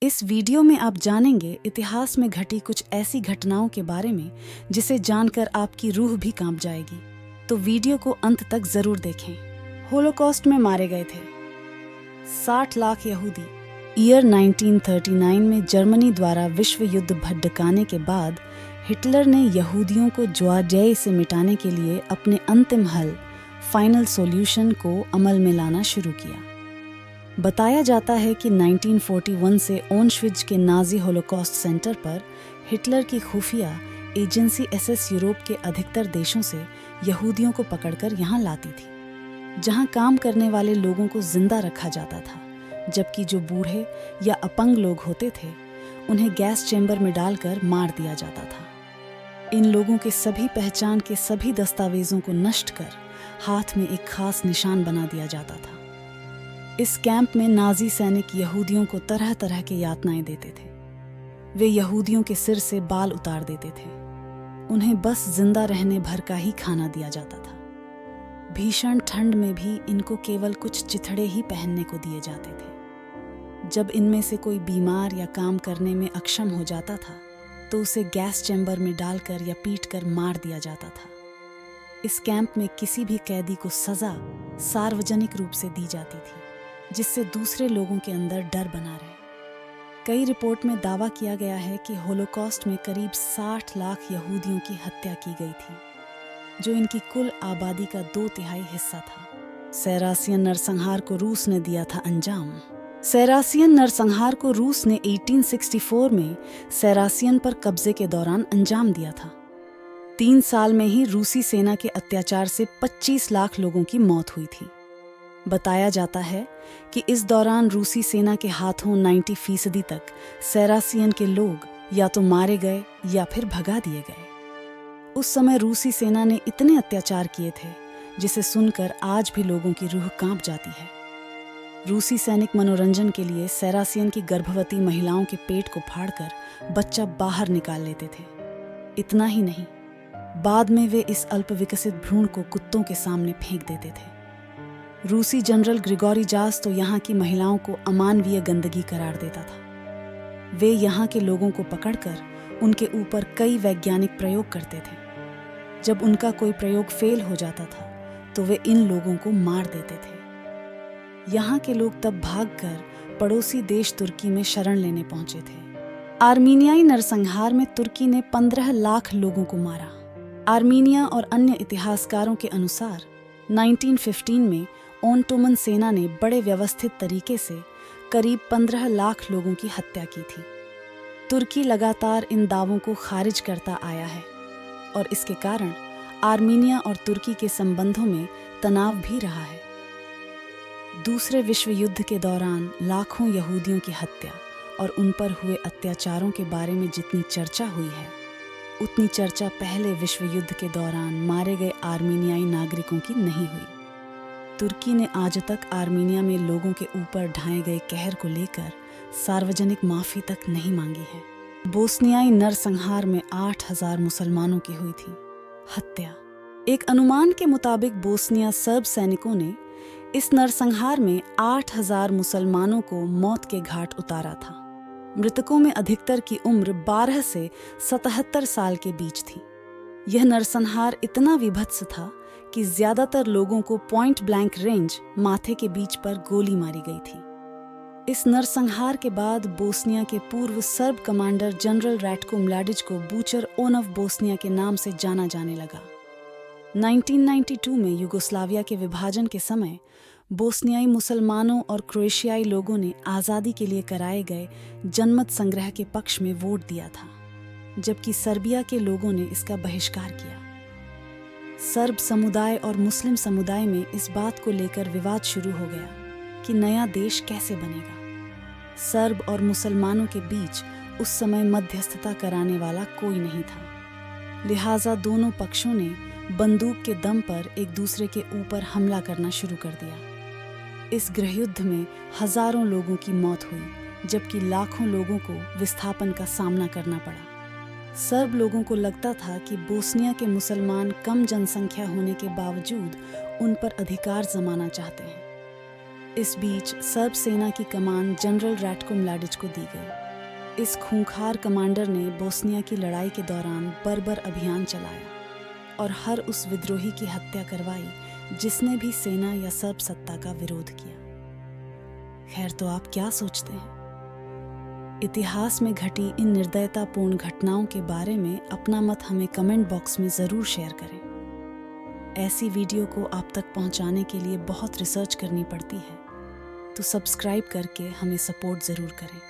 इस वीडियो में आप जानेंगे इतिहास में घटी कुछ ऐसी घटनाओं के बारे में जिसे जानकर आपकी रूह भी कांप जाएगी। तो वीडियो को अंत तक जरूर देखें। होलोकॉस्ट में मारे गए थे 60 लाख यहूदी। ईयर 1939 में जर्मनी द्वारा विश्व युद्ध भड़काने के बाद हिटलर ने यहूदियों को ज्वार्जेय से मिटाने के लिए अपने अंतिम हल फाइनल सॉल्यूशन को अमल में लाना शुरू किया। बताया जाता है कि 1941 से ऑशविट्ज के नाजी होलोकॉस्ट सेंटर पर हिटलर की खुफिया एजेंसी एसएस यूरोप के अधिकतर देशों से यहूदियों को पकड़कर यहाँ लाती थी, जहाँ काम करने वाले लोगों को जिंदा रखा जाता था, जबकि जो बूढ़े या अपंग लोग होते थे उन्हें गैस चेंबर में डालकर मार दिया जाता था। इन लोगों के सभी पहचान के सभी दस्तावेजों को नष्ट कर हाथ में एक खास निशान बना दिया जाता था। इस कैंप में नाजी सैनिक यहूदियों को तरह तरह के यातनाएं देते थे। वे यहूदियों के सिर से बाल उतार देते थे। उन्हें बस जिंदा रहने भर का ही खाना दिया जाता था। भीषण ठंड में भी इनको केवल कुछ चिथड़े ही पहनने को दिए जाते थे। जब इनमें से कोई बीमार या काम करने में अक्षम हो जाता था तो उसे गैस चैम्बर में डालकर या पीटकर मार दिया जाता था। इस कैंप में किसी भी कैदी को सजा सार्वजनिक रूप से दी जाती थी, जिससे दूसरे लोगों के अंदर डर बना रहे। कई रिपोर्ट में दावा किया गया है कि होलोकॉस्ट में करीब 60 लाख यहूदियों की हत्या की गई थी, जो इनकी कुल आबादी का 2/3 हिस्सा था। सैरासियन नरसंहार को रूस ने दिया था अंजाम। सैरासियन नरसंहार को रूस ने 1864 में सैरासियन पर कब्जे के दौरान अंजाम दिया था। 3 साल में ही रूसी सेना के अत्याचार से 25 लाख लोगों की मौत हुई थी। बताया जाता है कि इस दौरान रूसी सेना के हाथों 90% तक सैरासियन के लोग या तो मारे गए या फिर भगा दिए गए। उस समय रूसी सेना ने इतने अत्याचार किए थे जिसे सुनकर आज भी लोगों की रूह कांप जाती है। रूसी सैनिक मनोरंजन के लिए सैरासियन की गर्भवती महिलाओं के पेट को फाड़कर बच्चा बाहर निकाल लेते थे। इतना ही नहीं, बाद में वे इस अल्पविकसित भ्रूण को कुत्तों के सामने फेंक देते थे। रूसी जनरल ग्रिगोरी जास तो यहाँ की महिलाओं को अमानवीय गंदगी करार देता था। वे यहाँ के लोगों को पकड़कर उनके ऊपर कई वैज्ञानिक प्रयोग करते थे। जब उनका कोई प्रयोग फेल हो जाता था तो वे इन लोगों को मार देते थे। यहाँ के लोग तब भागकर पड़ोसी देश तुर्की में शरण लेने पहुंचे थे। आर्मीनियाई नरसंहार में तुर्की ने 15 लाख लोगों को मारा। आर्मीनिया और अन्य इतिहासकारों के अनुसार 1915 में ओटोमन सेना ने बड़े व्यवस्थित तरीके से करीब 15 लाख लोगों की हत्या की थी। तुर्की लगातार इन दावों को खारिज करता आया है और इसके कारण आर्मीनिया और तुर्की के संबंधों में तनाव भी रहा है। दूसरे विश्व युद्ध के दौरान लाखों यहूदियों की हत्या और उन पर हुए अत्याचारों के बारे में जितनी चर्चा हुई है, उतनी चर्चा पहले विश्व युद्ध के दौरान मारे गए आर्मीनियाई नागरिकों की नहीं हुई। तुर्की ने आज तक आर्मीनिया में लोगों के ऊपर ढाए गए कहर को लेकर सार्वजनिक माफी तक नहीं मांगी है। बोस्नियाई नरसंहार में 8,000 मुसलमानों की हुई थी हत्या। एक अनुमान के मुताबिक बोस्निया सर्ब सैनिकों ने इस नरसंहार में 8,000 मुसलमानों को मौत के घाट उतारा था। मृतकों में अधिकतर की उम्र 12 से 77 साल के बीच थी। यह नरसंहार इतना विभत्स था कि ज्यादातर लोगों को पॉइंट ब्लैंक रेंज माथे के बीच पर गोली मारी गई थी। इस नरसंहार के बाद बोस्निया के पूर्व सर्ब कमांडर जनरल रैटको म्लाडिच को बूचर ऑफ बोस्निया के नाम से जाना जाने लगा। 1992 में यूगोस्लाविया के विभाजन के समय बोस्नियाई मुसलमानों और क्रोएशियाई लोगों ने आज़ादी के लिए कराए गए जनमत संग्रह के पक्ष में वोट दिया था, जबकि सर्बिया के लोगों ने इसका बहिष्कार किया। सर्ब समुदाय और मुस्लिम समुदाय में इस बात को लेकर विवाद शुरू हो गया कि नया देश कैसे बनेगा। सर्ब और मुसलमानों के बीच उस समय मध्यस्थता कराने वाला कोई नहीं था, लिहाजा दोनों पक्षों ने बंदूक के दम पर एक दूसरे के ऊपर हमला करना शुरू कर दिया। इस गृहयुद्ध में हजारों लोगों की मौत हुई, जबकि लाखों लोगों को विस्थापन का सामना करना पड़ा। सर्ब लोगों को लगता था कि बोस्निया के मुसलमान कम जनसंख्या होने के बावजूद उन पर अधिकार जमाना चाहते हैं। इस बीच सर्ब सेना की कमान जनरल राटको म्लाडिच को दी गई। इस खूंखार कमांडर ने बोस्निया की लड़ाई के दौरान बर्बर अभियान चलाया और हर उस विद्रोही की हत्या करवाई जिसने भी सेना या सर्ब सत्ता का विरोध किया। खैर, तो आप क्या सोचते हैं? इतिहास में घटी इन निर्दयतापूर्ण घटनाओं के बारे में अपना मत हमें कमेंट बॉक्स में ज़रूर शेयर करें। ऐसी वीडियो को आप तक पहुंचाने के लिए बहुत रिसर्च करनी पड़ती है, तो सब्सक्राइब करके हमें सपोर्ट ज़रूर करें।